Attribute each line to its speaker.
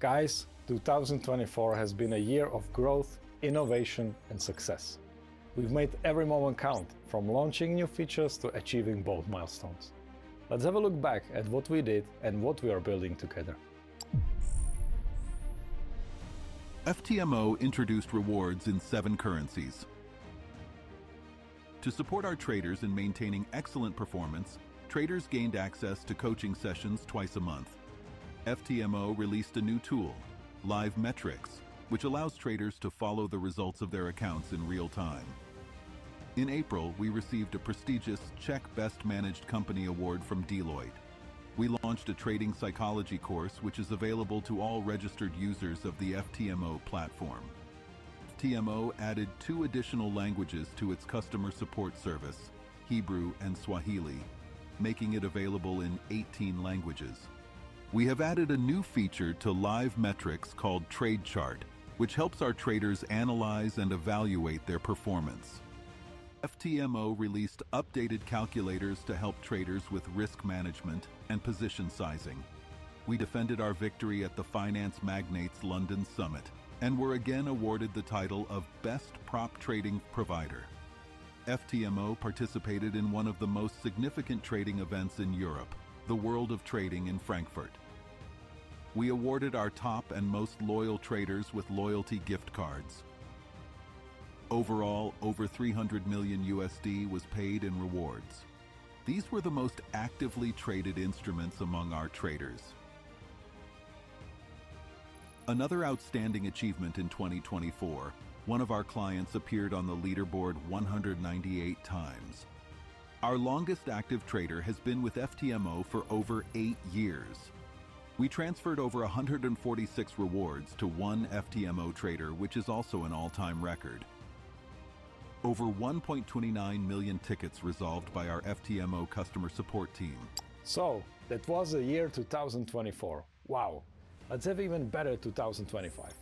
Speaker 1: Guys, 2024 has been a year of growth, innovation, and success. We've made every moment count, from launching new features to achieving bold milestones. Let's have a look back at what we did and what we are building together.
Speaker 2: FTMO introduced rewards in 7 currencies. To support our traders in maintaining excellent performance, traders gained access to coaching sessions twice a month. FTMO released a new tool, Live Metrics, which allows traders to follow the results of their accounts in real time. In April, we received a prestigious Czech Best Managed Company Award from Deloitte. We launched a trading psychology course which is available to all registered users of the FTMO platform. FTMO added 2 additional languages to its customer support service, Hebrew and Swahili, making it available in 18 languages. We have added a new feature to Live Metrics called Trade Chart, which helps our traders analyze and evaluate their performance. FTMO released updated calculators to help traders with risk management and position sizing. We defended our victory at the Finance Magnates London Summit and were again awarded the title of Best Prop Trading Provider. FTMO participated in one of the most significant trading events in Europe, the World of Trading in Frankfurt. We awarded our top and most loyal traders with loyalty gift cards. Overall, over 300 million USD was paid in rewards. These were the most actively traded instruments among our traders. Another outstanding achievement in 2024, one of our clients appeared on the leaderboard 198 times. Our longest active trader has been with FTMO for over 8 years. We transferred over 146 rewards to one FTMO trader, which is also an all-time record. Over 1.29 million tickets resolved by our FTMO customer support team.
Speaker 1: So, that was the year 2024. Wow! Let's have even better 2025.